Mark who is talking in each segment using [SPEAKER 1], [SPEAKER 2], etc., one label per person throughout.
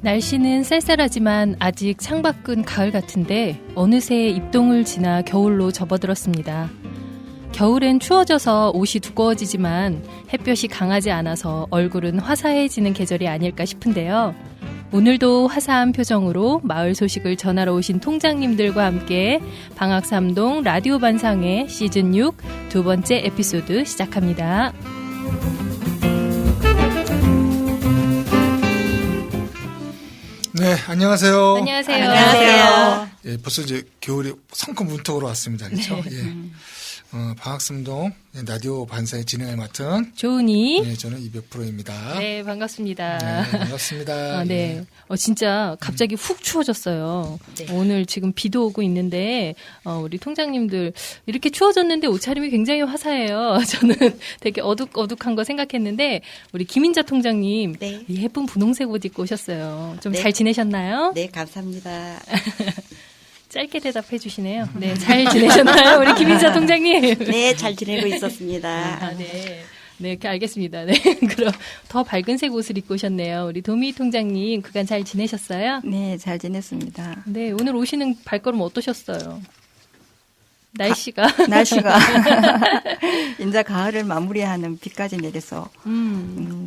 [SPEAKER 1] 날씨는 쌀쌀하지만 아직 창밖은 가을 같은데 어느새 입동을 지나 겨울로 접어들었습니다. 겨울엔 추워져서 옷이 두꺼워지지만 햇볕이 강하지 않아서 얼굴은 화사해지는 계절이 아닐까 싶은데요. 오늘도 화사한 표정으로 마을 소식을 전하러 오신 통장님들과 함께 방학삼동 라디오 반상회 시즌6 두 번째 에피소드 시작합니다.
[SPEAKER 2] 네, 안녕하세요.
[SPEAKER 1] 안녕하세요.
[SPEAKER 3] 안녕하세요.
[SPEAKER 2] 예, 벌써 이제 겨울이 성큼 문턱으로 왔습니다. 그렇죠?
[SPEAKER 1] 네.
[SPEAKER 2] 예. 방학삼동 라디오 반사의 진행을 맡은
[SPEAKER 1] 조은이.
[SPEAKER 2] 네, 저는 200%입니다.
[SPEAKER 1] 네, 반갑습니다.
[SPEAKER 2] 네, 반갑습니다.
[SPEAKER 1] 네.
[SPEAKER 2] 예.
[SPEAKER 1] 진짜 갑자기 훅 추워졌어요.
[SPEAKER 3] 네.
[SPEAKER 1] 오늘 지금 비도 오고 있는데, 우리 통장님들 이렇게 추워졌는데 옷차림이 굉장히 화사해요. 저는 되게 어둑어둑한 거 생각했는데, 우리 김인자 통장님.
[SPEAKER 3] 네.
[SPEAKER 1] 예쁜 분홍색 옷 입고 오셨어요. 좀
[SPEAKER 3] 네.
[SPEAKER 1] 잘 지내셨나요?
[SPEAKER 3] 네, 감사합니다.
[SPEAKER 1] 짧게 대답해 주시네요. 네, 잘 지내셨나요? 우리 김인자 통장님.
[SPEAKER 3] 네, 잘 지내고 있었습니다.
[SPEAKER 1] 아, 네. 네, 알겠습니다. 네. 그럼 더 밝은색 옷을 입고 오셨네요. 우리 도미 통장님, 그간 잘 지내셨어요?
[SPEAKER 4] 네, 잘 지냈습니다.
[SPEAKER 1] 네, 오늘 오시는 발걸음 어떠셨어요? 날씨가.
[SPEAKER 4] 날씨가 이제 가을을 마무리하는 비까지 내려서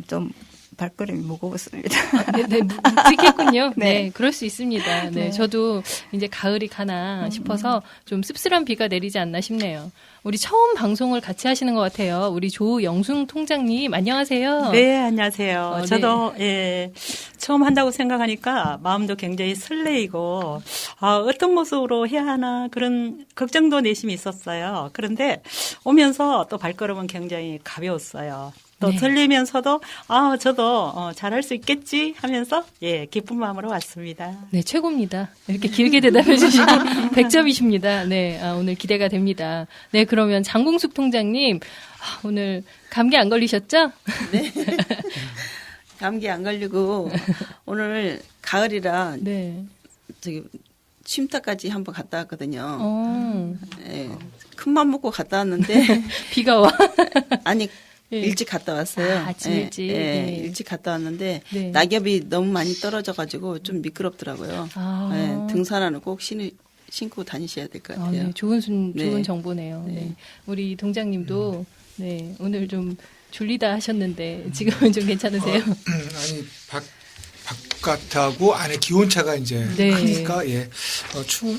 [SPEAKER 4] 좀 발걸음이 무거웠습니다.
[SPEAKER 1] 네, 묵직했군요. 네.
[SPEAKER 4] 네.
[SPEAKER 1] 그럴 수 있습니다. 네,
[SPEAKER 4] 네.
[SPEAKER 1] 저도 이제 가을이 가나 싶어서 좀 씁쓸한 비가 내리지 않나 싶네요. 우리 처음 방송을 같이 하시는 것 같아요. 우리 조영순 통장님, 안녕하세요.
[SPEAKER 5] 네, 안녕하세요.
[SPEAKER 1] 네.
[SPEAKER 5] 저도 예, 처음 한다고 생각하니까 마음도 굉장히 설레이고 어떤 모습으로 해야 하나 그런 걱정도 내심이 있었어요. 그런데 오면서 또 발걸음은 굉장히 가벼웠어요. 또
[SPEAKER 1] 네.
[SPEAKER 5] 설레면서도 저도 잘할 수 있겠지 하면서 예, 기쁜 마음으로 왔습니다.
[SPEAKER 1] 네, 최고입니다. 이렇게 길게 대답해 주시고 100점이십니다. 네, 오늘 기대가 됩니다. 네, 그러면 장공숙 통장님, 오늘 감기 안 걸리셨죠?
[SPEAKER 6] 네. 감기 안 걸리고 오늘 가을이라
[SPEAKER 1] 네.
[SPEAKER 6] 저기 쉼터까지 한번 갔다 왔거든요. 예, 큰맘 먹고 갔다 왔는데
[SPEAKER 1] 비가 와.
[SPEAKER 6] 아니
[SPEAKER 1] 예.
[SPEAKER 6] 일찍 갔다 왔어요.
[SPEAKER 1] 아침
[SPEAKER 6] 예,
[SPEAKER 1] 일찍.
[SPEAKER 6] 예,
[SPEAKER 1] 네.
[SPEAKER 6] 일찍 갔다 왔는데
[SPEAKER 1] 네.
[SPEAKER 6] 낙엽이 너무 많이 떨어져가지고 좀 미끄럽더라고요. 예, 등산화는 꼭 신고 다니셔야 될 것 같아요.
[SPEAKER 1] 네, 좋은
[SPEAKER 6] 네.
[SPEAKER 1] 정보네요. 네.
[SPEAKER 6] 네.
[SPEAKER 1] 우리 동장님도 네, 오늘 좀 졸리다 하셨는데 지금은 좀 괜찮으세요?
[SPEAKER 2] 아니, 바깥하고 안에 기온차가 이제
[SPEAKER 1] 네.
[SPEAKER 2] 크니까, 예.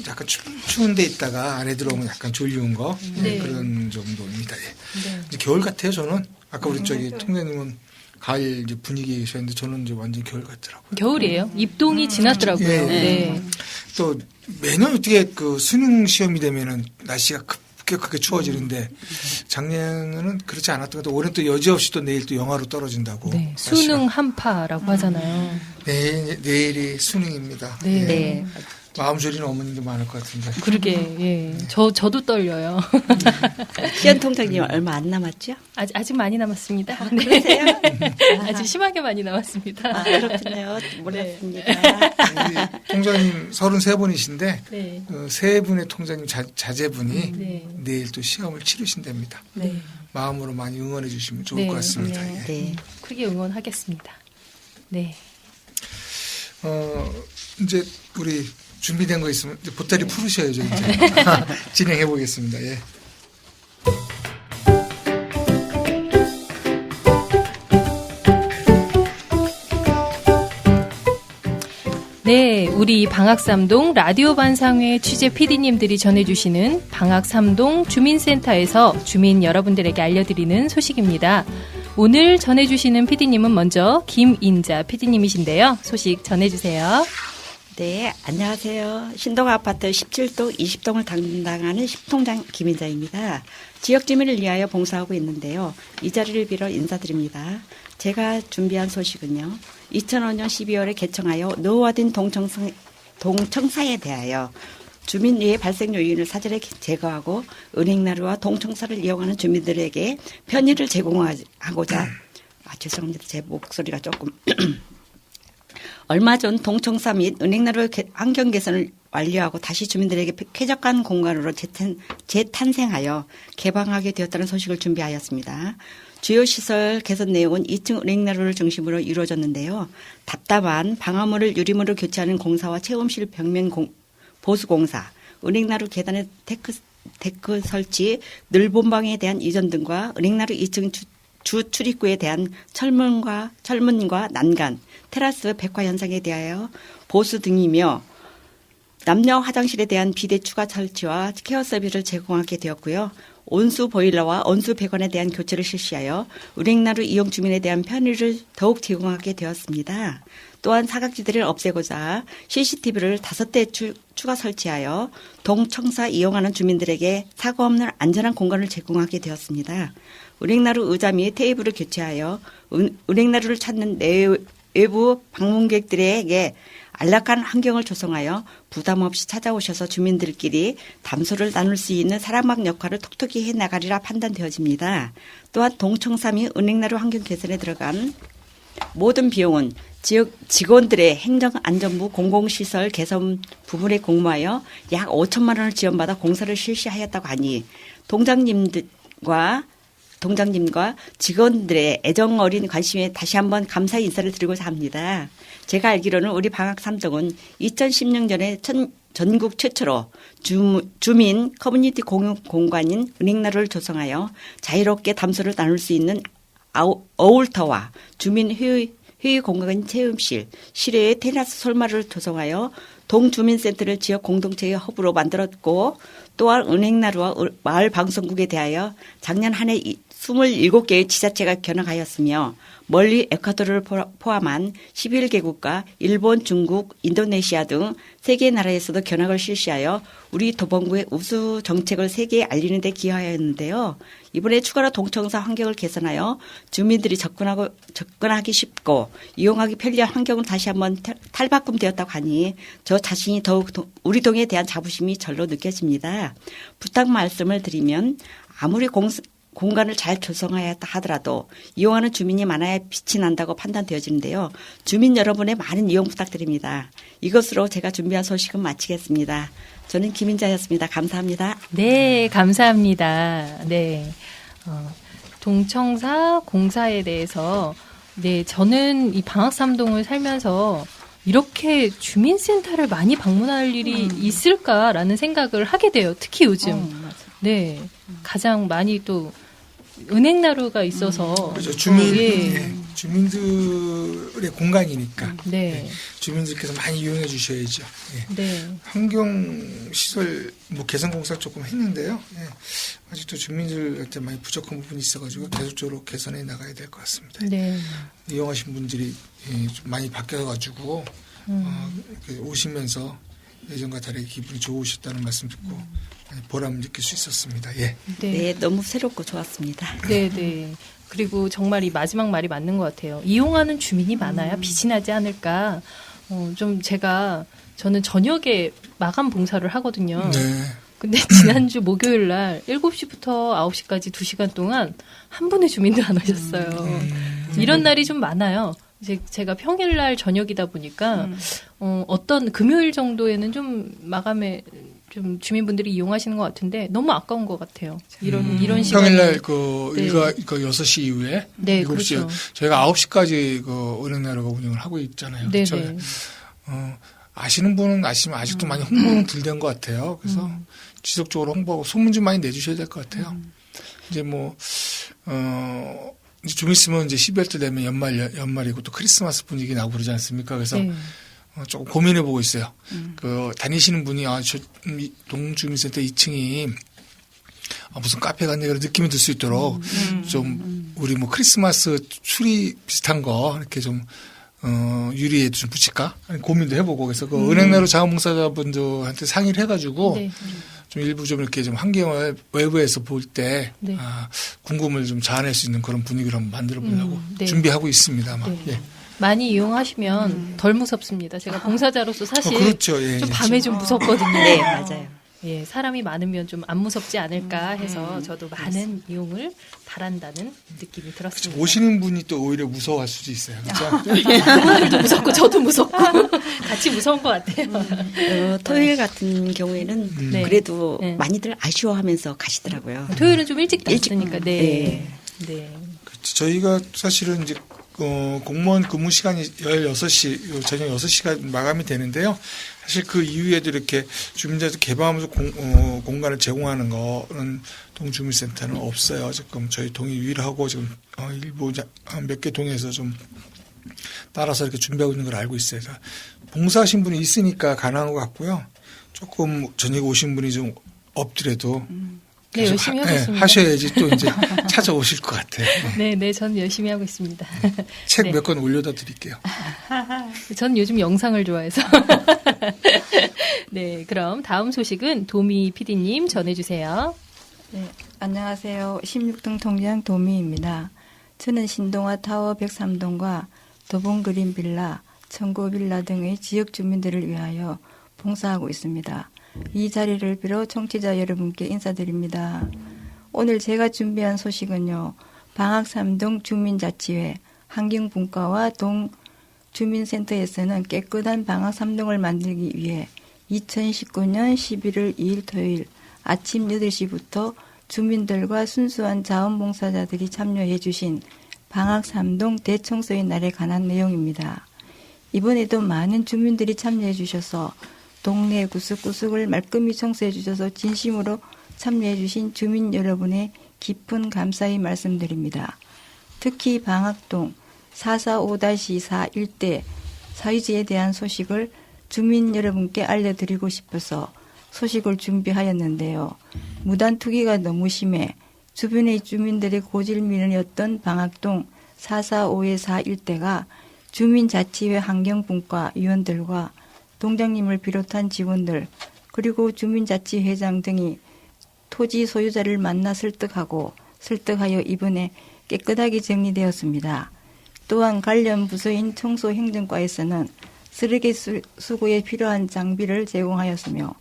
[SPEAKER 2] 약간 추운 데 있다가 안에 들어오면 약간 졸리운 거.
[SPEAKER 1] 네.
[SPEAKER 2] 그런 정도입니다. 예.
[SPEAKER 1] 네.
[SPEAKER 2] 이제 겨울 같아요, 저는. 아까 우리 통장님은 가을 이제 분위기셨는데 저는 이제 완전 겨울 같더라고요.
[SPEAKER 1] 겨울이에요. 입동이 지났더라고요.
[SPEAKER 2] 예, 예.
[SPEAKER 1] 네.
[SPEAKER 2] 또 매년 어떻게 그 수능 시험이 되면은 날씨가 급격하게 추워지는데 작년에는 그렇지 않았던 것 같아요. 올해는 또 여지없이 또 내일 또 영하로 떨어진다고.
[SPEAKER 1] 네. 수능 한파라고 하잖아요.
[SPEAKER 2] 내일이 수능입니다.
[SPEAKER 1] 네.
[SPEAKER 2] 예.
[SPEAKER 3] 네.
[SPEAKER 2] 마음 졸이는 어머님도 많을 것 같은데.
[SPEAKER 1] 그러게, 예. 저도 떨려요.
[SPEAKER 3] 시연 통장님 얼마 안 남았죠?
[SPEAKER 1] 아직 많이 남았습니다. 네.
[SPEAKER 3] 그러세요?
[SPEAKER 1] 아직 심하게 많이 남았습니다.
[SPEAKER 3] 그렇군요. 몰랐습니다.
[SPEAKER 2] 우리 통장님 33분이신데
[SPEAKER 1] 네.
[SPEAKER 2] 세 분의 통장님 자제분이
[SPEAKER 1] 네.
[SPEAKER 2] 내일 또 시험을 치르신답니다.
[SPEAKER 1] 네.
[SPEAKER 2] 마음으로 많이 응원해 주시면 좋을
[SPEAKER 1] 네,
[SPEAKER 2] 것 같습니다.
[SPEAKER 1] 네.
[SPEAKER 2] 예.
[SPEAKER 3] 네.
[SPEAKER 1] 크게 응원하겠습니다. 네.
[SPEAKER 2] 이제 우리 준비된 거 있으면 이제 보따리 풀으셔야죠. 이제 진행해 보겠습니다. 예.
[SPEAKER 1] 네, 우리 방학삼동 라디오 반상회 취재 PD님들이 전해주시는 방학삼동 주민센터에서 주민 여러분들에게 알려드리는 소식입니다. 오늘 전해주시는 PD님은 먼저 김인자 PD님이신데요. 소식 전해주세요.
[SPEAKER 3] 네, 안녕하세요. 신동아파트 17동, 20동을 담당하는 10통장 김인자입니다. 지역 주민을 위하여 봉사하고 있는데요. 이 자리를 빌어 인사드립니다. 제가 준비한 소식은요. 2005년 12월에 개청하여 노후화된 동청사에 대하여 주민의 발생 요인을 사전에 제거하고 은행나루와 동청사를 이용하는 주민들에게 편의를 제공하고자 죄송합니다. 제 목소리가 조금 얼마 전 동청사 및 은행나루 환경 개선을 완료하고 다시 주민들에게 쾌적한 공간으로 재탄생하여 개방하게 되었다는 소식을 준비하였습니다. 주요 시설 개선 내용은 2층 은행나루를 중심으로 이루어졌는데요. 답답한 방화문을 유리문으로 교체하는 공사와 체험실 벽면 보수 공사, 은행나루 계단의 데크 설치, 늘본방에 대한 이전 등과 은행나루 2층 주 출입구에 대한 철문과 난간, 테라스 백화 현상에 대하여 보수 등이며 남녀 화장실에 대한 비대 추가 설치와 케어 서비스를 제공하게 되었고요. 온수 보일러와 온수 배관에 대한 교체를 실시하여 은행나루 이용 주민에 대한 편의를 더욱 제공하게 되었습니다. 또한 사각지대를 없애고자 CCTV를 5대 추가 설치하여 동청사 이용하는 주민들에게 사고 없는 안전한 공간을 제공하게 되었습니다. 은행나루 의자 및 테이블을 교체하여 은행나루를 찾는 외부 방문객들에게 안락한 환경을 조성하여 부담 없이 찾아오셔서 주민들끼리 담소를 나눌 수 있는 사랑방 역할을 톡톡히 해나가리라 판단되어집니다. 또한 동청사 및 은행나루 환경 개선에 들어간 모든 비용은 지역 직원들의 행정안전부 공공시설 개선 부분에 공모하여 약 5천만 원을 지원받아 공사를 실시하였다고 하니 동장님과 직원들의 애정 어린 관심에 다시 한번 감사 인사를 드리고자 합니다. 제가 알기로는 우리 방학 3동은 2016년에 전국 최초로 주민 커뮤니티 공유 공간인 은행나루를 조성하여 자유롭게 담소를 나눌 수 있는 어울터와 주민 회의 공간인 체험실, 실외의 테라스 솔마를 조성하여 동주민센터를 지역 공동체의 허브로 만들었고 또한 은행나루와 마을 방송국에 대하여 작년 한 해 27개의 지자체가 견학하였으며 멀리 에콰도르를 포함한 11개국과 일본, 중국, 인도네시아 등 3개 나라에서도 견학을 실시하여 우리 도봉구의 우수 정책을 세계에 알리는 데 기여하였는데요. 이번에 추가로 동청사 환경을 개선하여 주민들이 접근하기 쉽고 이용하기 편리한 환경을 다시 한번 탈바꿈되었다고 하니 저 자신이 더욱 우리 동에 대한 자부심이 절로 느껴집니다. 부탁 말씀을 드리면 아무리 공간을 잘 조성하였다 하더라도 이용하는 주민이 많아야 빛이 난다고 판단되어지는데요. 주민 여러분의 많은 이용 부탁드립니다. 이것으로 제가 준비한 소식은 마치겠습니다. 저는 김인자였습니다. 감사합니다.
[SPEAKER 1] 네, 감사합니다. 네, 동청사 공사에 대해서 네, 저는 이 방학삼동을 살면서 이렇게 주민센터를 많이 방문할 일이 있을까라는 생각을 하게 돼요. 특히 요즘. 네, 가장 많이 또 은행나루가 있어서
[SPEAKER 2] 그렇죠.
[SPEAKER 1] 예.
[SPEAKER 2] 주민들의 공간이니까
[SPEAKER 1] 네.
[SPEAKER 2] 주민들께서 많이 이용해 주셔야죠. 예.
[SPEAKER 1] 네.
[SPEAKER 2] 환경시설 개선 공사 조금 했는데요. 예. 아직도 주민들한테 많이 부족한 부분이 있어가지고 계속적으로 개선해 나가야 될 것 같습니다.
[SPEAKER 1] 네.
[SPEAKER 2] 이용하신 분들이 좀 많이 바뀌어가지고 오시면서 예전과 다르게 기분이 좋으셨다는 말씀 듣고 보람을 느낄 수 있었습니다. 예.
[SPEAKER 3] 네, 너무 새롭고 좋았습니다.
[SPEAKER 1] 네, 네. 그리고 정말 이 마지막 말이 맞는 것 같아요. 이용하는 주민이 많아야 빛이 나지 않을까. 저는 저녁에 마감 봉사를 하거든요.
[SPEAKER 2] 네.
[SPEAKER 1] 근데 지난주 목요일 날 7시부터 9시까지 2시간 동안 한 분의 주민도 안 오셨어요. 이런 날이 좀 많아요. 제가 평일날 저녁이다 보니까 어떤 금요일 정도에는 좀 마감에 좀 주민분들이 이용하시는 것 같은데 너무 아까운 것 같아요. 이런 시간에.
[SPEAKER 2] 평일날
[SPEAKER 1] 네.
[SPEAKER 2] 일과 6시 이후에
[SPEAKER 1] 네,
[SPEAKER 2] 7시
[SPEAKER 1] 그렇죠.
[SPEAKER 2] 저희가 9시까지 은행나루가 운영을 하고 있잖아요.
[SPEAKER 1] 네,
[SPEAKER 2] 그렇죠?
[SPEAKER 1] 네.
[SPEAKER 2] 아시는 분은 아시면 아직도 많이 홍보는 덜 된 것 같아요. 그래서 지속적으로 홍보하고 소문 좀 많이 내주셔야 될 것 같아요. 이제 이제 좀 있으면 이제 12월 때 되면 연말이고 또 크리스마스 분위기 나고 그러지 않습니까? 그래서
[SPEAKER 1] 네.
[SPEAKER 2] 조금 고민해 보고 있어요. 다니시는 분이 동주민센터 2층이 무슨 카페 같네 그런 느낌이 들 수 있도록 좀 우리 크리스마스 추리 비슷한 거 이렇게 좀 유리에도 좀 붙일까? 고민도 해보고 그래서 은행나루 자원봉사자분들한테 상의를 해가지고
[SPEAKER 1] 네.
[SPEAKER 2] 좀 일부 좀 이렇게 좀 환경을 외부에서 볼 때
[SPEAKER 1] 네.
[SPEAKER 2] 궁금을 좀 자아낼 수 있는 그런 분위기를 한번 만들어 보려고
[SPEAKER 1] 네.
[SPEAKER 2] 준비하고 있습니다. 아마.
[SPEAKER 1] 네.
[SPEAKER 2] 예.
[SPEAKER 1] 많이 이용하시면 덜 무섭습니다. 제가 봉사자로서 사실
[SPEAKER 2] 그렇죠. 예,
[SPEAKER 1] 좀
[SPEAKER 2] 예.
[SPEAKER 1] 밤에 좀 무섭거든요.
[SPEAKER 3] 네, 맞아요.
[SPEAKER 1] 예, 사람이 많으면 좀 안 무섭지 않을까 해서 저도 많은 이용을 바란다는 느낌이 들었습니다.
[SPEAKER 2] 오시는 분이 또 오히려 무서워할 수도 있어요. 그렇죠?
[SPEAKER 1] 그분들도 무섭고 저도 무섭고 같이 무서운 것 같아요.
[SPEAKER 3] 토요일 같은 경우에는
[SPEAKER 1] 네.
[SPEAKER 3] 그래도
[SPEAKER 1] 네.
[SPEAKER 3] 많이들 아쉬워하면서 가시더라고요.
[SPEAKER 1] 토요일은 좀 일찍 났으니까. 네.
[SPEAKER 3] 네.
[SPEAKER 1] 네.
[SPEAKER 2] 저희가 사실은 이제 공무원 근무 시간이 16시, 저녁 6시가 마감이 되는데요. 사실 그 이후에도 이렇게 주민자들 개방하면서 공간을 제공하는 거는 동주민센터는 없어요. 지금 저희 동이 유일하고 지금 일부 몇 개 동에서 좀 따라서 이렇게 준비하고 있는 걸 알고 있어요. 봉사하신 분이 있으니까 가능한 것 같고요. 조금 저녁에 오신 분이 좀 없더라도
[SPEAKER 1] 네, 열심히 하고 있습니다.
[SPEAKER 2] 하셔야지 또 이제 찾아오실 것 같아요.
[SPEAKER 1] 네, 저는 열심히 하고 있습니다.
[SPEAKER 2] 책
[SPEAKER 1] 네.
[SPEAKER 2] 몇 권 올려다 드릴게요.
[SPEAKER 1] 전 요즘 영상을 좋아해서. 네, 그럼 다음 소식은 도미 PD님 전해주세요.
[SPEAKER 4] 네, 안녕하세요. 16동 통장 도미입니다. 저는 신동아 타워 103동과 도봉 그린 빌라, 청고 빌라 등의 지역 주민들을 위하여 봉사하고 있습니다. 이 자리를 빌어 청취자 여러분께 인사드립니다. 오늘 제가 준비한 소식은요. 방학 3동 주민자치회, 환경분과와 동 주민센터에서는 깨끗한 방학 3동을 만들기 위해 2019년 11월 2일 토요일 아침 8시부터 주민들과 순수한 자원봉사자들이 참여해 주신 방학 3동 대청소의 날에 관한 내용입니다. 이번에도 많은 주민들이 참여해 주셔서 동네 구석구석을 말끔히 청소해 주셔서 진심으로 참여해 주신 주민 여러분의 깊은 감사의 말씀드립니다. 특히 방학동 445-4 일대 사유지에 대한 소식을 주민 여러분께 알려드리고 싶어서 소식을 준비하였는데요. 무단 투기가 너무 심해 주변의 주민들의 고질민원이었던 방학동 445-4 일대가 주민자치회 환경분과 위원들과 동장님을 비롯한 직원들 그리고 주민자치회장 등이 토지 소유자를 만나 설득하여 이번에 깨끗하게 정리되었습니다. 또한 관련 부서인 청소행정과에서는 쓰레기 수거에 필요한 장비를 제공하였으며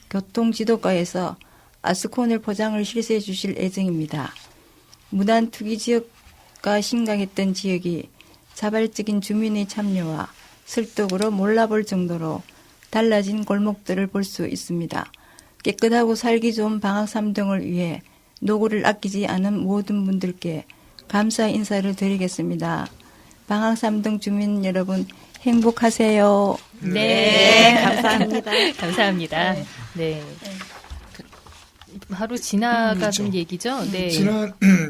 [SPEAKER 4] 교통지도과에서 아스콘을 포장을 실시해 주실 예정입니다. 무단 투기 지역과 심각했던 지역이 자발적인 주민의 참여와 설득으로 몰라볼 정도로 달라진 골목들을 볼 수 있습니다. 깨끗하고 살기 좋은 방학 3동을 위해 노고를 아끼지 않은 모든 분들께 감사 인사를 드리겠습니다. 방학 3동 주민 여러분 행복하세요.
[SPEAKER 1] 네,
[SPEAKER 3] 감사합니다.
[SPEAKER 1] 감사합니다. 네. 하루 지나가는
[SPEAKER 2] 그렇죠.
[SPEAKER 1] 얘기죠. 네.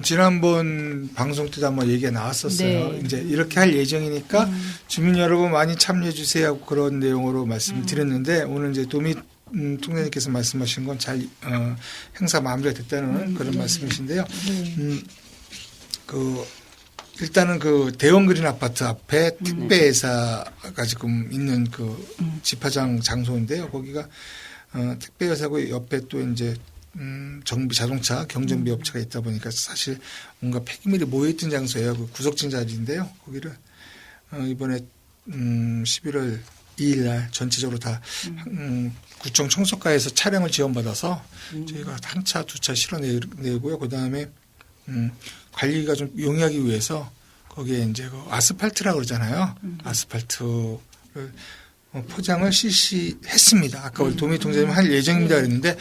[SPEAKER 2] 지난번 방송 때도 한번 얘기가 나왔었어요.
[SPEAKER 1] 네.
[SPEAKER 2] 이제 이렇게 할 예정이니까 주민 여러분 많이 참여해 주세요. 그런 내용으로 말씀을 드렸는데 오늘 이제 도미 통장님께서 말씀하신 건 잘 행사 마무리가 됐다는 그런 말씀이신데요. 일단은 그 대원 그린 아파트 앞에 택배회사가 지금 있는 그 집화장 장소인데요. 거기가 택배회사고 옆에 또 이제 정비 자동차 경정비 업체가 있다 보니까 사실 뭔가 폐기물이 모여있던 장소예요. 그 구석진 자리인데요. 거기를 이번에 11월 2일 날 전체적으로 다 구청 청소과에서 차량을 지원받아서 저희가 한 차, 두 차 실어내고요. 그 다음에 관리가 좀 용이하기 위해서 거기에 이제 그 아스팔트라고 그러잖아요. 아스팔트를 포장을 실시했습니다. 아까 우리 도미 통장님 할 예정입니다 그랬는데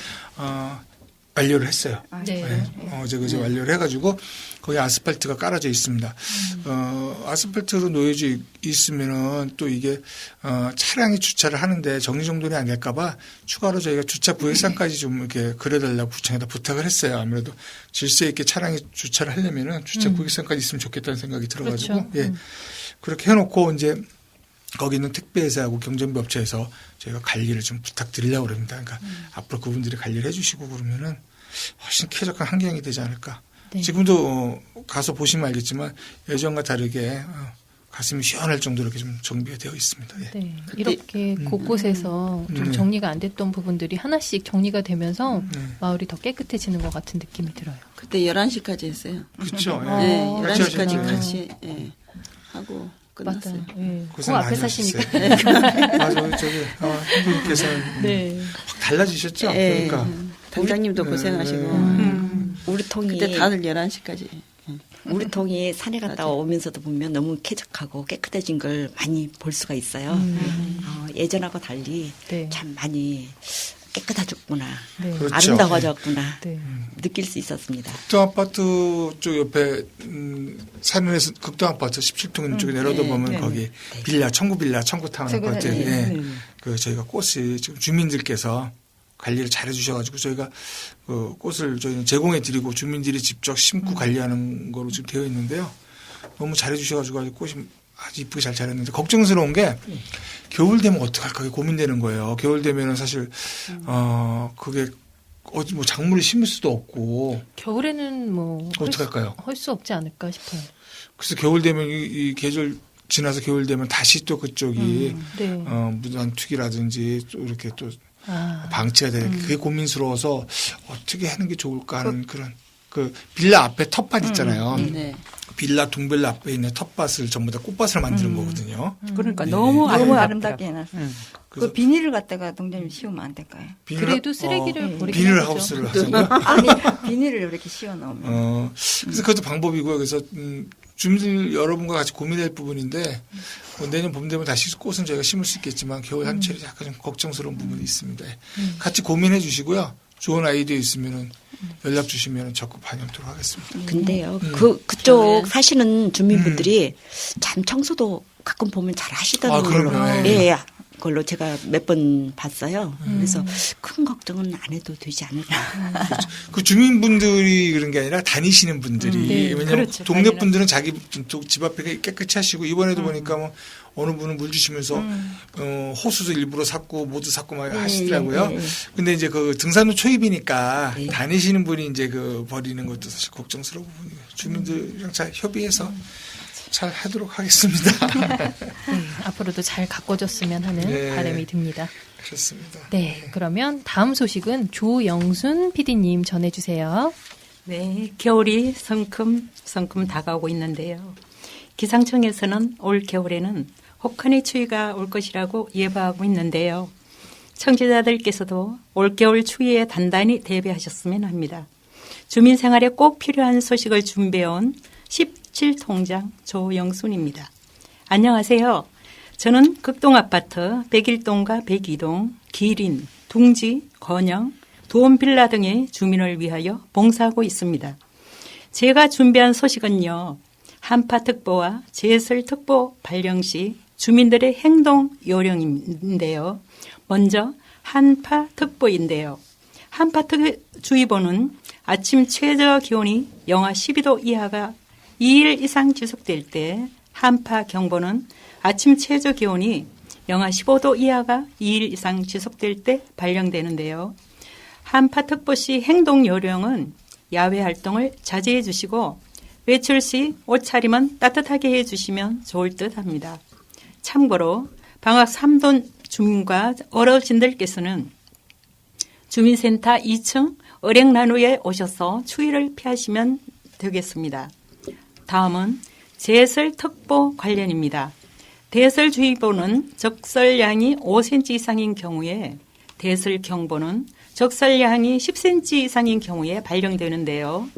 [SPEAKER 2] 완료를 했어요.
[SPEAKER 1] 네.
[SPEAKER 2] 어제 그제 완료를 해가지고 거기 아스팔트가 깔아져 있습니다. 아스팔트로 놓여져 있으면은 또 이게 차량이 주차를 하는데 정리정돈이 안 될까봐 추가로 저희가 주차 구획상까지 좀 이렇게 그려달라고 구청에다 부탁을 했어요. 아무래도 질서 있게 차량이 주차를 하려면은 주차 구획상까지 있으면 좋겠다는 생각이 들어가지고
[SPEAKER 1] 그렇죠.
[SPEAKER 2] 예 그렇게 해놓고 이제 거기 있는 택배회사하고 경정비 업체에서 저희가 관리를 좀 부탁드리려고 그럽니다. 그러니까 앞으로 그분들이 관리를 해주시고 그러면은 훨씬 쾌적한 환경이 되지 않을까.
[SPEAKER 1] 네.
[SPEAKER 2] 지금도 가서 보시면 알겠지만 예전과 다르게 가슴이 시원할 정도로 이렇게 좀 정비가 되어 있습니다. 예.
[SPEAKER 1] 네. 이렇게 곳곳에서 좀 정리가 안 됐던 부분들이 하나씩 정리가 되면서 마을이 더 깨끗해지는 것 같은 느낌이 들어요.
[SPEAKER 6] 그때 11시까지 했어요.
[SPEAKER 2] 그렇죠. 예.
[SPEAKER 6] 네,
[SPEAKER 2] 같이
[SPEAKER 6] 11시까지
[SPEAKER 2] 하셨죠.
[SPEAKER 6] 같이 하고
[SPEAKER 1] 맞아요.
[SPEAKER 6] 끝났어요.
[SPEAKER 1] 네. 그
[SPEAKER 2] 고생
[SPEAKER 1] 앞에
[SPEAKER 2] 많이
[SPEAKER 1] 사시니까.
[SPEAKER 2] 하셨어요. 맞아요. 저기 형님께서는
[SPEAKER 1] 네.
[SPEAKER 2] 확 달라지셨죠.
[SPEAKER 6] 예.
[SPEAKER 2] 그러니까
[SPEAKER 6] 단장님도 고생하시고
[SPEAKER 3] 우리 통이
[SPEAKER 6] 그때 다들 11시까지.
[SPEAKER 3] 우리 통이 산에 갔다 오면서도 보면 너무 쾌적하고 깨끗해진 걸 많이 볼 수가 있어요. 예전하고 달리
[SPEAKER 1] 네.
[SPEAKER 3] 참 많이 깨끗해졌구나.
[SPEAKER 1] 네.
[SPEAKER 2] 그렇죠.
[SPEAKER 3] 아름다워졌구나.
[SPEAKER 1] 네.
[SPEAKER 3] 느낄 수 있었습니다.
[SPEAKER 2] 극동 아파트 쪽 옆에 산에서 극동 아파트 17동 있는 쪽에 내려다 보면
[SPEAKER 6] 네.
[SPEAKER 2] 거기 빌라, 청구타운 아파트 그 저희가 꽃이 지금 주민들께서 관리를 잘 해주셔가지고 저희가 그 꽃을 저희는 제공해 드리고 주민들이 직접 심고 관리하는 거로 지금 되어 있는데요. 너무 잘 해주셔가지고 아주 꽃이 아주 이쁘게 잘 자랐는데 걱정스러운 게 겨울 되면 어떡할까 그게 고민되는 거예요. 겨울 되면은 사실 그게 어디 뭐 작물을 심을 수도 없고
[SPEAKER 1] 겨울에는 뭐
[SPEAKER 2] 어떡할까요?
[SPEAKER 1] 할 수 없지 않을까 싶어요.
[SPEAKER 2] 그래서 겨울 되면 이 계절 지나서 겨울 되면 다시 또 그쪽이
[SPEAKER 1] 네.
[SPEAKER 2] 무단 투기라든지 또 이렇게 또
[SPEAKER 1] 아.
[SPEAKER 2] 방치가 되는 그게 고민스러워서 어떻게 하는 게 좋을까 하는 그런 그 빌라 앞에 텃밭 있잖아요.
[SPEAKER 6] 네.
[SPEAKER 2] 빌라 동빌라 앞에 있는 텃밭을 전부 다 꽃밭을 만드는 거거든요.
[SPEAKER 5] 그러니까
[SPEAKER 2] 네.
[SPEAKER 5] 너무
[SPEAKER 4] 너무
[SPEAKER 5] 아름답더라고요.
[SPEAKER 4] 아름답게 해놨어요. 그 비닐을 갖다가 동장님 씌우면 안 될까요?
[SPEAKER 1] 그래도 쓰레기를 버리긴
[SPEAKER 2] 비닐
[SPEAKER 1] 하죠.
[SPEAKER 2] 하우스를 하자고요.
[SPEAKER 4] 아니 비닐을 이렇게 씌워 놓으면
[SPEAKER 2] 그래서 그것도 방법이고요. 그래서 주민들 여러분과 같이 고민할 부분인데 내년 봄 되면 다시 꽃은 저희가 심을 수 있겠지만 겨울 한철이 약간 좀 걱정스러운 부분이 있습니다. 같이 고민해 주시고요. 좋은 아이디어 있으면은 연락 주시면 적극 반영토록 하겠습니다.
[SPEAKER 3] 근데요, 그쪽 사시는 주민분들이 참 청소도 가끔 보면 잘 하시더라고요.
[SPEAKER 2] 그럼요.
[SPEAKER 3] 예, 그걸로 제가 몇 번 봤어요. 그래서 큰 걱정은 안 해도 되지 않을까.
[SPEAKER 2] 그 주민분들이 그런 게 아니라 다니시는 분들이
[SPEAKER 1] 네,
[SPEAKER 2] 왜냐하면
[SPEAKER 5] 그렇죠.
[SPEAKER 2] 동네 분들은 자기 집 앞에 깨끗이 하시고 이번에도 보니까 뭐 어느 분은 물 주시면서 호수도 일부러 샀고 모두 샀고 막 하시더라고요. 근데 이제 그 등산로 초입이니까 다니시는 분이 이제 그 버리는 것도 사실 걱정스러운 부분이에요. 주민들이랑 잘 협의해서 잘 하도록 하겠습니다.
[SPEAKER 1] 네, 앞으로도 잘 가꿔줬으면 하는
[SPEAKER 2] 네.
[SPEAKER 1] 바람이 듭니다.
[SPEAKER 2] 그렇습니다.
[SPEAKER 1] 네, 그러면 다음 소식은 조영순 PD님 전해주세요.
[SPEAKER 5] 네, 겨울이 성큼 다가오고 있는데요. 기상청에서는 올 겨울에는 혹한의 추위가 올 것이라고 예보하고 있는데요. 청취자들께서도 올겨울 추위에 단단히 대비하셨으면 합니다. 주민 생활에 꼭 필요한 소식을 준비해온 17통장 조영순입니다. 안녕하세요. 저는 극동아파트 101동과 102동, 기린, 둥지, 건영, 도움빌라 등의 주민을 위하여 봉사하고 있습니다. 제가 준비한 소식은요. 한파특보와 제설특보 발령 시 주민들의 행동 요령인데요. 먼저 한파특보인데요. 한파주의보는 아침 최저 기온이 영하 12도 이하가 2일 이상 지속될 때, 한파경보는 아침 최저 기온이 영하 15도 이하가 2일 이상 지속될 때 발령되는데요. 한파특보 시 행동 요령은 야외 활동을 자제해 주시고 외출 시 옷차림은 따뜻하게 해주시면 좋을 듯 합니다. 참고로 방학 3돈 주민과 어르신들께서는 주민센터 2층 을행나루에 오셔서 추위를 피하시면 되겠습니다. 다음은 제설특보 관련입니다. 대설주의보는 적설량이 5cm 이상인 경우에, 대설경보는 적설량이 10cm 이상인 경우에 발령되는데요.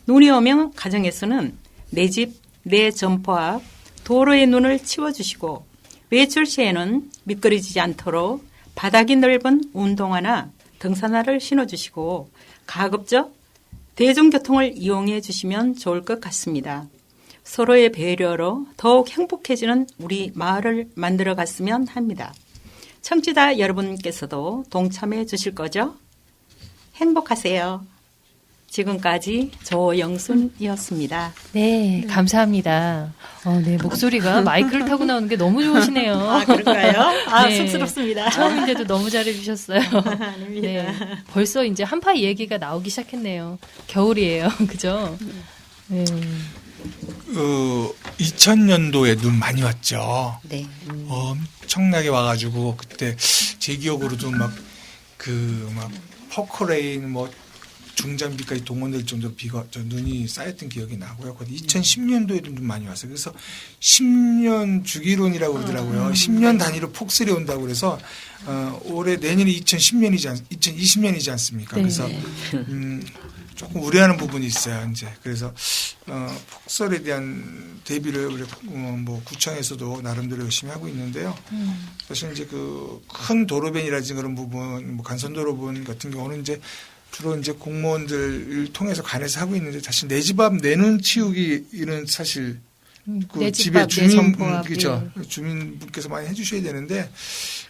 [SPEAKER 5] 눈이 오면 가정에서는 내 집, 내 점포 앞, 도로의 눈을 치워주시고 외출 시에는 미끄러지지 않도록 바닥이 넓은 운동화나 등산화를 신어주시고 가급적 대중교통을 이용해 주시면 좋을 것 같습니다. 서로의 배려로 더욱 행복해지는 우리 마을을 만들어 갔으면 합니다. 청취자 여러분께서도 동참해 주실 거죠? 행복하세요. 지금까지 조영순이었습니다.
[SPEAKER 1] 네, 감사합니다. 네, 목소리가 마이크를 타고 나오는 게 너무 좋으시네요.
[SPEAKER 5] 아, 그런가요? 아,
[SPEAKER 1] 네.
[SPEAKER 5] 쑥스럽습니다.
[SPEAKER 1] 처음인데도 너무 잘해주셨어요.
[SPEAKER 5] 아닙니다.
[SPEAKER 1] 네, 벌써 이제 한파 얘기가 나오기 시작했네요. 겨울이에요. 그죠? 네.
[SPEAKER 2] 2000년도에 눈 많이 왔죠.
[SPEAKER 3] 네.
[SPEAKER 2] 엄청나게 와가지고 그때 제 기억으로도 막 퍼커레인 뭐 중장비까지 동원될 정도로 눈이 쌓였던 기억이 나고요. 2010년도에도 눈 많이 왔어요. 그래서 10년 주기론이라고 그러더라고요. 10년 단위로 폭설이 온다고 그래서 올해 내년이 2020년이지 않습니까?
[SPEAKER 1] 네.
[SPEAKER 2] 그래서 조금 우려하는 부분이 있어요. 이제 그래서 폭설에 대한 대비를 우리 뭐 구청에서도 나름대로 열심히 하고 있는데요. 사실 이제 그 큰 도로변이라든지 그런 부분, 뭐 간선도로변 같은 경우는 이제 주로 이제 공무원들을 통해서 관해서 하고 있는데 사실 내 집 앞 내 눈 치우기는 사실 그
[SPEAKER 1] 내 집
[SPEAKER 2] 집에
[SPEAKER 1] 앞, 내 점포 앞,
[SPEAKER 2] 그렇죠. 주민분께서 많이 해주셔야 되는데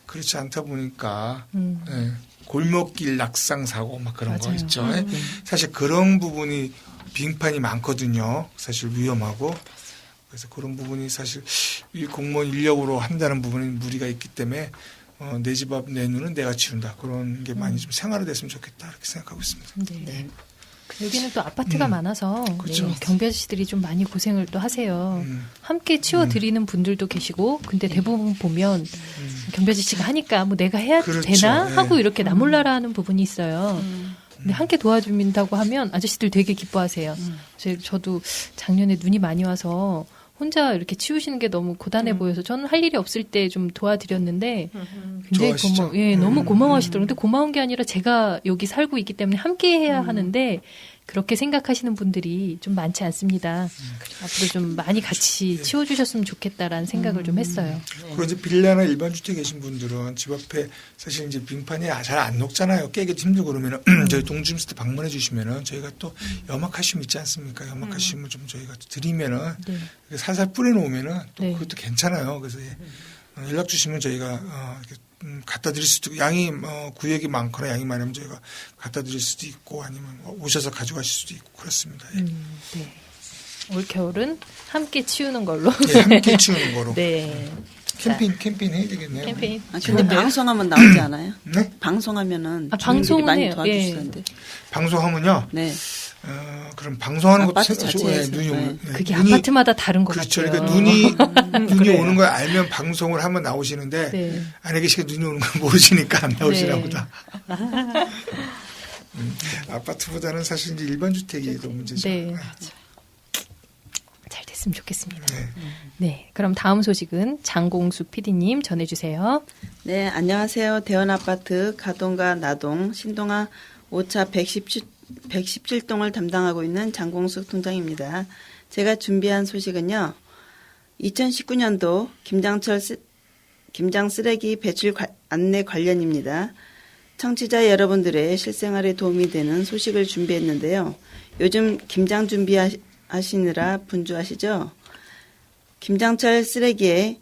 [SPEAKER 2] 그렇지 않다 보니까 예, 골목길 낙상 사고 막 그런 거
[SPEAKER 1] 맞아요.
[SPEAKER 2] 있죠. 예. 사실 그런 부분이 빙판이 많거든요. 사실 위험하고 그래서 그런 부분이 사실 이 공무원 인력으로 한다는 부분에 무리가 있기 때문에 내 집 앞 내 눈은 내가 치운다 그런 게 많이 좀 생활화됐으면 좋겠다 이렇게 생각하고 있습니다.
[SPEAKER 1] 네. 여기는 또 아파트가 많아서
[SPEAKER 2] 그렇죠.
[SPEAKER 1] 네, 경비 아저씨들이 좀 많이 고생을 또 하세요. 함께 치워드리는 분들도 계시고 근데 대부분 보면 경비 아저씨가 하니까 뭐 내가 해야
[SPEAKER 2] 그렇죠.
[SPEAKER 1] 되나
[SPEAKER 2] 네.
[SPEAKER 1] 하고 이렇게 나몰라라 하는 부분이 있어요. 근데 함께 도와준다고 하면 아저씨들 되게 기뻐하세요. 저도 작년에 눈이 많이 와서 혼자 이렇게 치우시는 게 너무 고단해 보여서 저는 할 일이 없을 때 좀 도와드렸는데 굉장히
[SPEAKER 2] 좋아하시죠?
[SPEAKER 1] 너무 고마워하시더라고요. 근데 고마운 게 아니라 제가 여기 살고 있기 때문에 함께 해야 하는데 그렇게 생각하시는 분들이 좀 많지 않습니다. 앞으로 좀 많이 같이 치워주셨으면 좋겠다라는 생각을 좀 했어요.
[SPEAKER 2] 그리고 이제 빌라나 일반 주택에 계신 분들은 집 앞에 사실 이제 빙판이 잘 안 녹잖아요. 깨기도 힘들고 그러면은 저희 동주민센터 방문해 주시면은 저희가 또 염화칼슘 있지 않습니까? 염화칼슘을 좀 저희가 드리면은
[SPEAKER 1] 네.
[SPEAKER 2] 살살 뿌려놓으면은 또
[SPEAKER 1] 네.
[SPEAKER 2] 그것도 괜찮아요. 그래서 연락 주시면 저희가 이렇게 갖다 드릴 수도 있고 양이 구역이 많거나 양이 많으면 저희가 갖다 드릴 수도 있고 아니면 오셔서 가져가실 수도 있고 그렇습니다. 예.
[SPEAKER 1] 네. 올 겨울은 함께 치우는 걸로.
[SPEAKER 2] 예, 함께 치우는 거로.
[SPEAKER 1] 네.
[SPEAKER 2] 캠페인 해야 되겠네요.
[SPEAKER 1] 캠페인.
[SPEAKER 6] 아, 근데 방송하면 나오지 않아요?
[SPEAKER 2] 네?
[SPEAKER 6] 방송하면은
[SPEAKER 1] 아,
[SPEAKER 6] 주민들이 많이
[SPEAKER 1] 방송은 해요.
[SPEAKER 6] 도와주시던데.
[SPEAKER 2] 방송하면요.
[SPEAKER 6] 네.
[SPEAKER 2] 그럼 방송하는 것도
[SPEAKER 6] 아파트 자체에서.
[SPEAKER 2] 눈이 오는
[SPEAKER 6] 네.
[SPEAKER 1] 그게
[SPEAKER 2] 눈이,
[SPEAKER 1] 아파트마다 다른 것
[SPEAKER 2] 그렇죠.
[SPEAKER 1] 같아요.
[SPEAKER 2] 그러니까 눈이
[SPEAKER 1] 그래요.
[SPEAKER 2] 오는 걸 알면 방송을 하면 나오시는데
[SPEAKER 1] 네.
[SPEAKER 2] 안에 계시게 눈이 오는 걸 모르시니까 안 나오시나
[SPEAKER 1] 네.
[SPEAKER 2] 보다. 아파트보다는 사실 이제 일반 주택이 더 문제죠.
[SPEAKER 1] 네. 잘 됐으면 좋겠습니다.
[SPEAKER 2] 네.
[SPEAKER 1] 네. 그럼 다음 소식은 장공수 PD님 전해주세요.
[SPEAKER 6] 네, 안녕하세요. 대원아파트 가동과 나동 신동아 5차 117동을 담당하고 있는 장공숙 통장입니다. 제가 준비한 소식은요. 2019년도 김장 쓰레기 배출 안내 관련입니다. 청취자 여러분들의 실생활에 도움이 되는 소식을 준비했는데요. 요즘 김장 준비하시느라 분주하시죠? 김장철 쓰레기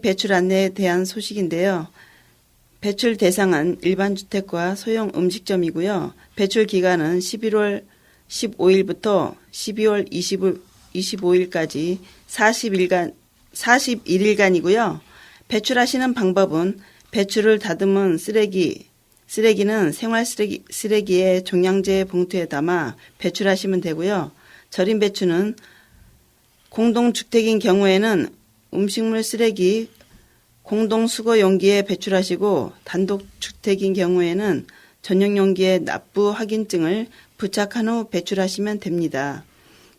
[SPEAKER 6] 배출 안내에 대한 소식인데요. 배출 대상은 일반 주택과 소형 음식점이고요. 배출 기간은 11월 15일부터 12월 25일까지 41일간이고요. 배출하시는 방법은 배출을 다듬은 쓰레기는 생활 쓰레기에 종량제 봉투에 담아 배출하시면 되고요. 절임 배출은 공동주택인 경우에는 음식물 쓰레기 공동 수거 용기에 배출하시고 단독 주택인 경우에는 전용 용기에 납부 확인증을 부착한 후 배출하시면 됩니다.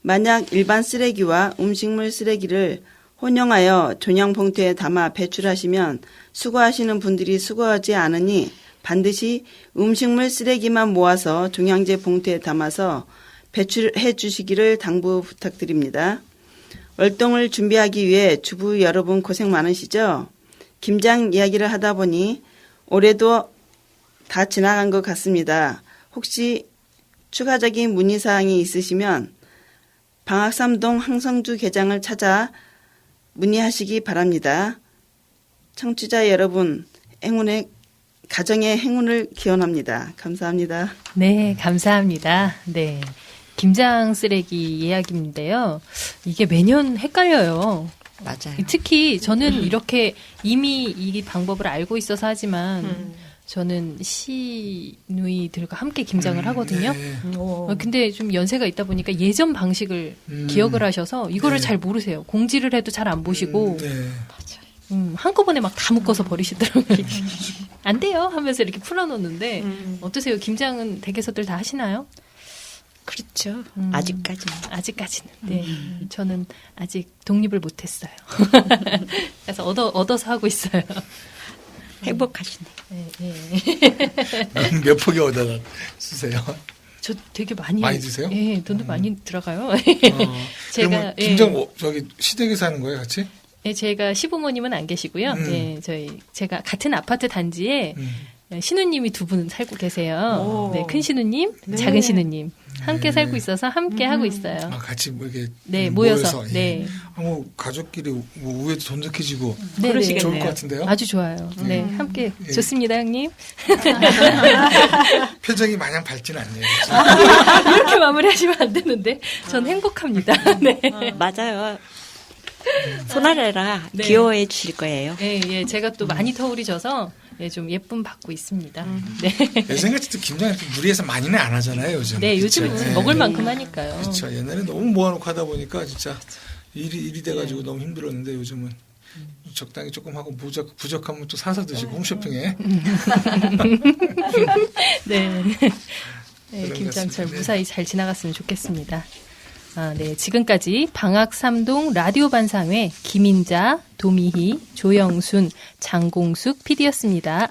[SPEAKER 6] 만약 일반 쓰레기와 음식물 쓰레기를 혼용하여 종량 봉투에 담아 배출하시면 수거하시는 분들이 수거하지 않으니 반드시 음식물 쓰레기만 모아서 종량제 봉투에 담아서 배출해 주시기를 당부 부탁드립니다. 월동을 준비하기 위해 주부 여러분 고생 많으시죠? 김장 이야기를 하다 보니 올해도 다 지나간 것 같습니다. 혹시 추가적인 문의사항이 있으시면 방학삼동 항성주 계장을 찾아 문의하시기 바랍니다. 청취자 여러분, 가정의 행운을 기원합니다. 감사합니다.
[SPEAKER 1] 네, 감사합니다. 네. 김장 쓰레기 이야기인데요. 이게 매년 헷갈려요.
[SPEAKER 3] 맞아요.
[SPEAKER 1] 특히 저는 이렇게 이미 이 방법을 알고 있어서 하지만 저는 시누이들과 함께 김장을 하거든요.
[SPEAKER 2] 네.
[SPEAKER 1] 근데 좀 연세가 있다 보니까 예전 방식을 기억을 하셔서 이거를
[SPEAKER 2] 네.
[SPEAKER 1] 잘 모르세요. 공지를 해도 잘 안 보시고.
[SPEAKER 2] 네.
[SPEAKER 1] 한꺼번에 막 다 묶어서 버리시더라고요. 안 돼요 하면서 이렇게 풀어놓는데 어떠세요? 김장은 댁에서들 다 하시나요?
[SPEAKER 3] 그렇죠. 아직까지는.
[SPEAKER 1] 아직까지는. 네. 저는 아직 독립을 못했어요. 그래서 얻어서 하고 있어요.
[SPEAKER 3] 행복하시네.
[SPEAKER 1] 네, 네.
[SPEAKER 2] 몇 포기 얻어다 쓰세요?
[SPEAKER 1] 저 되게 많이
[SPEAKER 2] 드세요?
[SPEAKER 1] 예, 돈도 많이 들어가요.
[SPEAKER 2] 제가
[SPEAKER 1] 제가
[SPEAKER 2] 김장 저기 시댁에서 하는 거예요, 같이?
[SPEAKER 1] 예, 제가 시부모님은 안 계시고요. 예, 제가 같은 아파트 단지에 신우님이 두 분 살고 계세요. 네, 큰 신우님, 작은 신우님 함께 살고 있어서 함께 하고 있어요.
[SPEAKER 2] 아, 같이 뭐 이렇게
[SPEAKER 1] 네, 모여서.
[SPEAKER 2] 예.
[SPEAKER 1] 네.
[SPEAKER 2] 뭐 가족끼리 뭐 우애도 돈독해지고
[SPEAKER 1] 네, 네.
[SPEAKER 2] 좋을 것 같은데요?
[SPEAKER 1] 아주 좋아요. 네, 함께
[SPEAKER 2] 예.
[SPEAKER 1] 좋습니다, 형님.
[SPEAKER 2] 표정이 마냥 밝지는 않네요.
[SPEAKER 1] 이렇게 마무리하시면 안 되는데 전 행복합니다. 네.
[SPEAKER 3] 맞아요. 손아래라
[SPEAKER 1] 네.
[SPEAKER 3] 귀여워해 주실 거예요.
[SPEAKER 1] 예, 예, 제가 또 많이 터울이 져서 예, 좀 예쁨 받고 있습니다. 네.
[SPEAKER 2] 예전같이 또 김장 무리해서 많이는 안 하잖아요, 요즘.
[SPEAKER 1] 네,
[SPEAKER 2] 그쵸?
[SPEAKER 1] 요즘은
[SPEAKER 2] 예.
[SPEAKER 1] 먹을 만큼 하니까요.
[SPEAKER 2] 그렇죠. 옛날에 너무 모아놓고 하다 보니까 진짜 일이 돼가지고 너무 힘들었는데 요즘은 적당히 조금 하고 부족하면 또 사서 드시고 홈쇼핑에.
[SPEAKER 1] 네. 네,
[SPEAKER 2] 그런
[SPEAKER 1] 김장철
[SPEAKER 2] 것 같습니다.
[SPEAKER 1] 무사히 잘 지나갔으면 좋겠습니다. 아, 네. 지금까지 방학삼동 라디오 반상회 김인자, 도미희, 조영순, 장공숙 PD였습니다.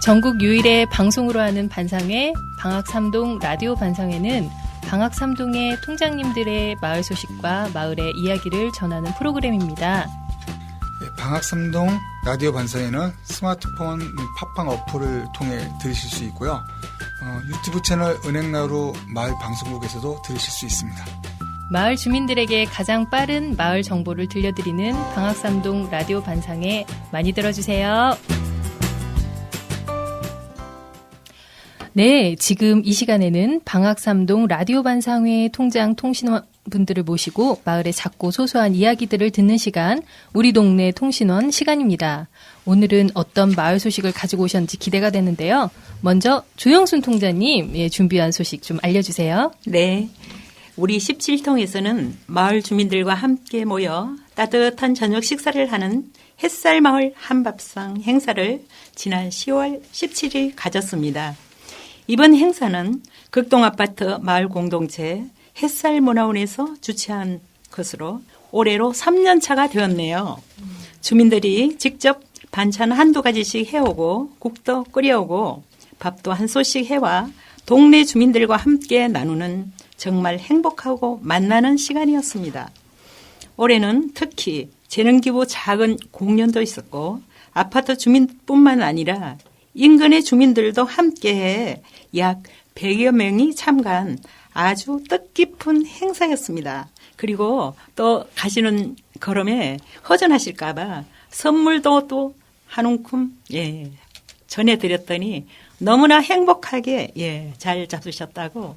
[SPEAKER 1] 전국 유일의 방송으로 하는 반상회 방학삼동 라디오 반상회는 방학삼동의 통장님들의 마을 소식과 마을의 이야기를 전하는 프로그램입니다.
[SPEAKER 2] 방학삼동 라디오 반사에는 스마트폰 팟빵 어플을 통해 들으실 수 있고요. 유튜브 채널 은행나루 마을 방송국에서도 들으실 수 있습니다.
[SPEAKER 1] 마을 주민들에게 가장 빠른 마을 정보를 들려드리는 방학삼동 라디오 반상회 많이 들어주세요. 네, 지금 이 시간에는 방학삼동 라디오 반상회 통장 통신원 분들을 모시고 마을의 작고 소소한 이야기들을 듣는 시간, 우리 동네 통신원 시간입니다. 오늘은 어떤 마을 소식을 가지고 오셨는지 기대가 되는데요. 먼저 조영순 통장님 준비한 소식 좀 알려주세요.
[SPEAKER 5] 네. 우리 17통에서는 마을 주민들과 함께 모여 따뜻한 저녁 식사를 하는 햇살마을 한밥상 행사를 지난 10월 17일 가졌습니다. 이번 행사는 극동아파트 마을 공동체 햇살문화원에서 주최한 것으로 올해로 3년 차가 되었네요. 주민들이 직접 반찬 한두 가지씩 해오고 국도 끓여오고 밥도 한 솥씩 해와 동네 주민들과 함께 나누는 정말 행복하고 만나는 시간이었습니다. 올해는 특히 재능기부 작은 공연도 있었고 아파트 주민뿐만 아니라 인근의 주민들도 함께해 약 100여 명이 참가한 아주 뜻깊은 행사였습니다. 그리고 또 가시는 걸음에 허전하실까봐 선물도 또 한 움큼 전해드렸더니 너무나 행복하게 잘 잡수셨다고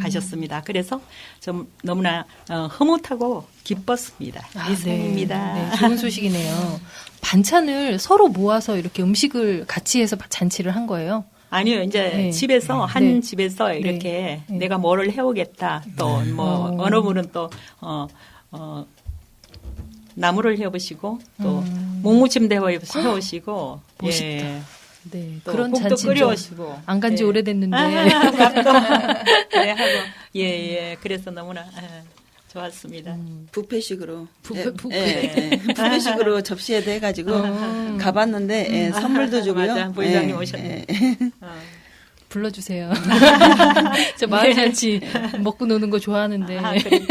[SPEAKER 5] 가셨습니다. 그래서 좀 너무나 흐뭇하고 기뻤습니다. 이상입니다.
[SPEAKER 1] 네, 좋은 소식이네요. 반찬을 서로 모아서 이렇게 음식을 같이 해서 잔치를 한 거예요?
[SPEAKER 5] 아니요, 이제
[SPEAKER 1] 네.
[SPEAKER 5] 집에서 한
[SPEAKER 1] 네.
[SPEAKER 5] 집에서 이렇게
[SPEAKER 1] 네.
[SPEAKER 5] 내가 뭐를 해오겠다. 또 뭐 어느 분은 또 나무를 해오시고 또 묵무침대 해오시고
[SPEAKER 1] 멋있다.
[SPEAKER 5] 예.
[SPEAKER 1] 네,
[SPEAKER 5] 또
[SPEAKER 1] 그런
[SPEAKER 5] 국도
[SPEAKER 1] 잔치
[SPEAKER 5] 끓여오시고
[SPEAKER 1] 안 간 지
[SPEAKER 5] 예.
[SPEAKER 1] 오래됐는데
[SPEAKER 5] 밥도 네, 하고 예. 그래서 너무나 좋았습니다.
[SPEAKER 6] 뷔페식으로
[SPEAKER 5] 뷔페.
[SPEAKER 6] 뷔페식으로 접시에도 해가지고 가봤는데 선물도 주고요.
[SPEAKER 5] 맞아, 부회장님 오셨네.
[SPEAKER 1] 불러주세요. 저 마을 잔치 먹고 노는 거 좋아하는데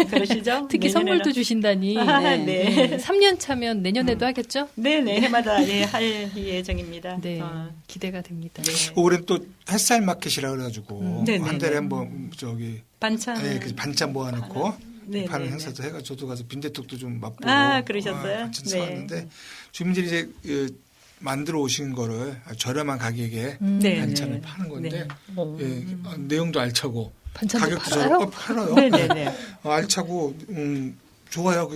[SPEAKER 5] 그러시죠?
[SPEAKER 1] 특히
[SPEAKER 5] 내년에는.
[SPEAKER 1] 선물도 주신다니.
[SPEAKER 5] 네.
[SPEAKER 1] 3년 차면 내년에도 하겠죠?
[SPEAKER 5] 네네 해마다 할 예정입니다.
[SPEAKER 1] 네, 기대가 됩니다.
[SPEAKER 2] 올해는 또 햇살 마켓이라 그래가지고
[SPEAKER 5] 네네.
[SPEAKER 2] 한 달에 한번 저기
[SPEAKER 5] 반찬
[SPEAKER 2] 그 반찬 모아놓고
[SPEAKER 5] 네,
[SPEAKER 2] 파는
[SPEAKER 5] 네,
[SPEAKER 2] 행사도 해가 저도 가서 빈대떡도 좀 맛보고
[SPEAKER 5] 그러셨어요?
[SPEAKER 2] 반찬
[SPEAKER 5] 네.
[SPEAKER 2] 사왔는데 주민들이 이제 만들어 오신 거를 저렴한 가격에
[SPEAKER 5] 네,
[SPEAKER 2] 반찬을
[SPEAKER 5] 네.
[SPEAKER 2] 파는 건데
[SPEAKER 5] 네.
[SPEAKER 2] 내용도 알차고
[SPEAKER 1] 반찬도
[SPEAKER 2] 가격도
[SPEAKER 1] 팔아요?
[SPEAKER 2] 팔아요.
[SPEAKER 5] 네네네.
[SPEAKER 2] 알차고 좋아요.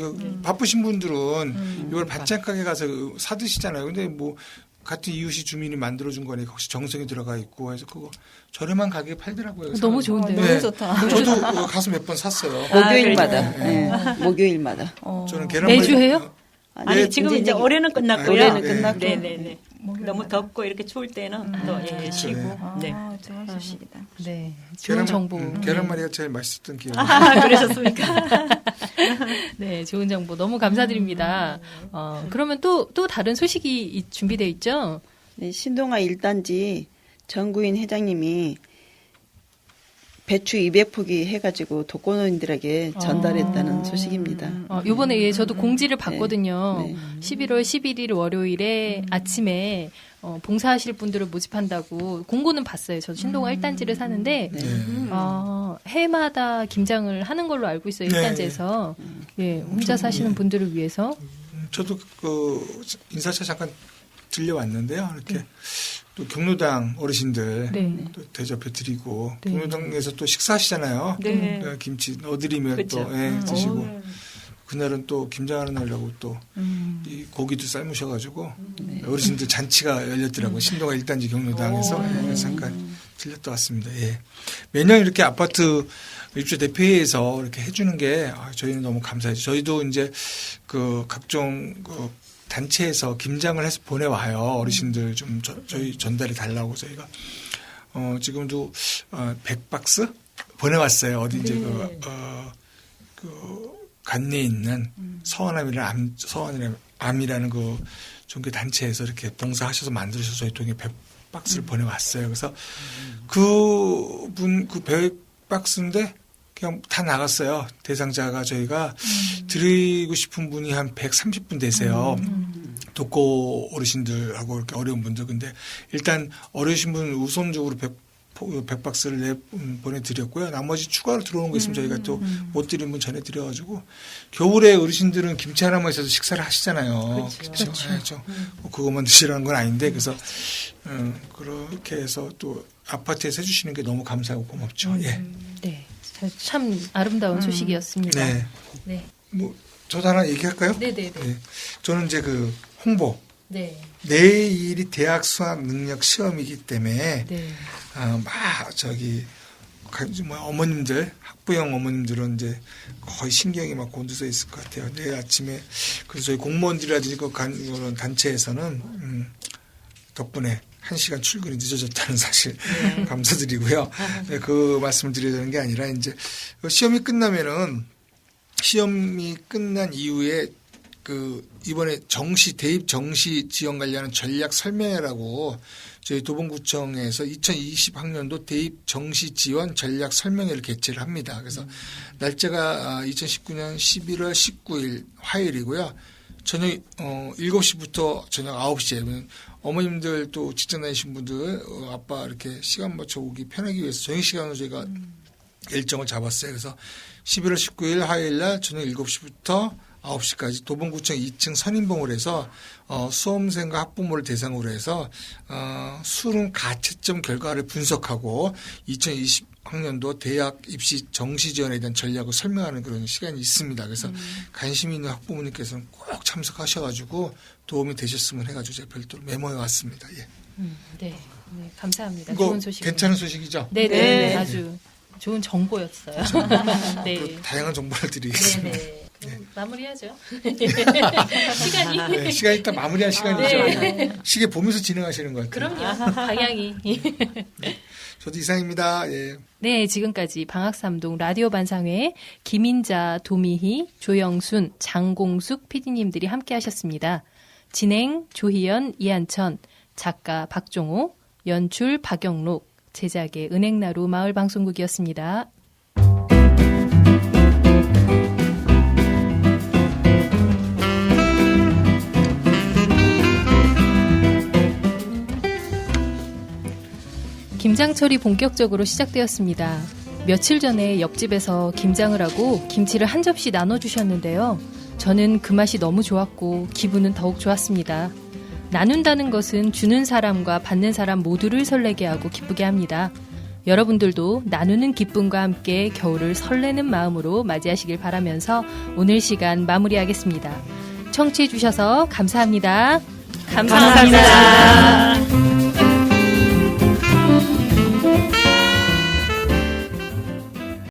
[SPEAKER 2] 바쁘신 분들은 이걸 반찬 가게 가서 사 드시잖아요. 근데 뭐 같은 이웃이 주민이 만들어준 거니까 혹시 정성이 들어가 있고 해서 그거 저렴한 가격에 팔더라고요.
[SPEAKER 1] 너무
[SPEAKER 2] 사람이.
[SPEAKER 1] 좋은데요.
[SPEAKER 4] 너무 좋다.
[SPEAKER 2] 저도 가서 몇 번 샀어요.
[SPEAKER 6] 목요일마다.
[SPEAKER 2] 네.
[SPEAKER 6] 목요일마다.
[SPEAKER 2] 저는 계란말이
[SPEAKER 1] 매주 해요?
[SPEAKER 5] 아니
[SPEAKER 2] 네,
[SPEAKER 5] 지금 이제 올해는 끝났고요.
[SPEAKER 6] 올해는 끝났고.
[SPEAKER 5] 네네네. 너무 덥고 이렇게 추울 때는 또 예, 쉬고. 네.
[SPEAKER 4] 아, 좋은 소식이다.
[SPEAKER 1] 네. 좋은 정보.
[SPEAKER 2] 계란말이가 제일 맛있었던 기억이.
[SPEAKER 5] 그러셨습니까?
[SPEAKER 1] 네, 좋은 정보 너무 감사드립니다. 그러면 또 다른 소식이 준비되어 있죠?
[SPEAKER 6] 네, 신동아 1단지 정구인 회장님이 배추 200포기 해가지고 독거노인들에게 전달했다는 소식입니다.
[SPEAKER 1] 요번에 예, 저도 공지를 봤거든요.
[SPEAKER 6] 네.
[SPEAKER 1] 11월 11일 월요일에 아침에 봉사하실 분들을 모집한다고 공고는 봤어요. 저도 신동아 1단지를 사는데 해마다 김장을 하는 걸로 알고 있어요.
[SPEAKER 2] 네.
[SPEAKER 1] 1단지에서. 예, 혼자 사시는 분들을 위해서.
[SPEAKER 2] 저도 그 인사차 잠깐 들려왔는데요. 이렇게 또 경로당 어르신들
[SPEAKER 1] 네.
[SPEAKER 2] 또 대접해 드리고
[SPEAKER 1] 네.
[SPEAKER 2] 경로당에서 또 식사하시잖아요.
[SPEAKER 5] 네.
[SPEAKER 2] 김치 넣어드리면
[SPEAKER 5] 그쵸.
[SPEAKER 2] 또 드시고 그날은 또 김장하는 날이라고 또 이 고기도 삶으셔가지고 어르신들 잔치가 열렸더라고요. 신동아 1단지 경로당에서 그래서 잠깐 들렸다 왔습니다. 예. 매년 이렇게 아파트 입주 대표회에서 이렇게 해주는 게 저희는 너무 감사해요. 저희도 이제 그 각종 그 단체에서 김장을 해서 보내와요. 어르신들 좀 저희 전달해 달라고 저희가 지금도 100박스 보내왔어요. 어디 이제 그 간내에 있는 서원암이라는 그 종교 단체에서 이렇게 봉사하셔서 만들어서 저희 통에 100박스를 보내왔어요. 그래서 그분 그 100박스인데 그냥 다 나갔어요. 대상자가 저희가 드리고 싶은 분이 한 130분 되세요. 독거 어르신들하고 이렇게 어려운 분들. 근데 일단 어려우신 분 우선적으로 100박스를 보내드렸고요. 나머지 추가로 들어오는 거 있으면 저희가 또 못 드린 분 전해드려가지고 겨울에 어르신들은 김치 하나만 있어도 식사를 하시잖아요. 그렇죠. 그것만 드시라는 건 아닌데 그래서 그렇게 해서 또 아파트에서 해주시는 게 너무 감사하고 고맙죠. 예.
[SPEAKER 1] 네. 참 아름다운 소식이었습니다.
[SPEAKER 2] 네.
[SPEAKER 1] 네.
[SPEAKER 2] 뭐 저도 하나 얘기할까요?
[SPEAKER 1] 네네네.
[SPEAKER 2] 네. 저는 이제 그 홍보.
[SPEAKER 1] 네.
[SPEAKER 2] 내일이 대학 수학 능력 시험이기 때문에
[SPEAKER 1] 네.
[SPEAKER 2] 어머님들 학부형 어머님들은 이제 거의 신경이 막 곤두서 있을 것 같아요. 내일 아침에 그래서 저희 공무원들이라든지 그런 단체에서는 덕분에 1시간 출근이 늦어졌다는 사실 감사드리고요. 네, 그 말씀을 드려야 되는 게 아니라 이제 시험이 끝나면은 시험이 끝난 이후에 그 이번에 대입 정시 지원 관련한 전략 설명회라고 저희 도봉구청에서 2020학년도 대입 정시 지원 전략 설명회를 개최를 합니다. 그래서 날짜가 2019년 11월 19일 화요일이고요. 저녁 7시부터 저녁 9시에 어머님들 또 직장 다니신 분들 아빠 이렇게 시간 맞춰 오기 편하기 위해서 저녁 시간으로 저희가 일정을 잡았어요. 그래서 11월 19일 화요일 날 저녁 7시부터 9시까지 도봉구청 2층 선인봉을 해서 수험생과 학부모를 대상으로 해서 수능 가채점 결과를 분석하고 2020학년도 대학 입시 정시 지원에 대한 전략을 설명하는 그런 시간이 있습니다. 그래서 관심 있는 학부모님께서는 꼭 참석하셔가지고 도움이 되셨으면 해가지고 제가 별도로 메모해 왔습니다. 예.
[SPEAKER 1] 네. 네, 감사합니다.
[SPEAKER 2] 이거
[SPEAKER 1] 좋은 소식.
[SPEAKER 2] 괜찮은 소식이죠?
[SPEAKER 1] 네네. 아주 좋은 정보였어요. 네.
[SPEAKER 2] 다양한 정보를 드리겠습니다.
[SPEAKER 1] 네네. 마무리하죠. 시간이.
[SPEAKER 2] 네, 시간 일단 마무리할 시간이죠.
[SPEAKER 1] 네.
[SPEAKER 2] 시계 보면서 진행하시는 것 같아요.
[SPEAKER 1] 그럼요. 방향이.
[SPEAKER 2] 저도 이상입니다. 예.
[SPEAKER 1] 네, 지금까지 방학삼동 라디오 반상회 김인자, 도미희, 조영순, 장공숙 PD님들이 함께 하셨습니다. 진행 조희연, 이한천, 작가 박종호, 연출 박영록, 제작의 은행나루 마을방송국이었습니다. 김장철이 본격적으로 시작되었습니다. 며칠 전에 옆집에서 김장을 하고 김치를 한 접시 나눠주셨는데요. 저는 그 맛이 너무 좋았고 기분은 더욱 좋았습니다. 나눈다는 것은 주는 사람과 받는 사람 모두를 설레게 하고 기쁘게 합니다. 여러분들도 나누는 기쁨과 함께 겨울을 설레는 마음으로 맞이하시길 바라면서 오늘 시간 마무리하겠습니다. 청취해 주셔서 감사합니다. 감사합니다.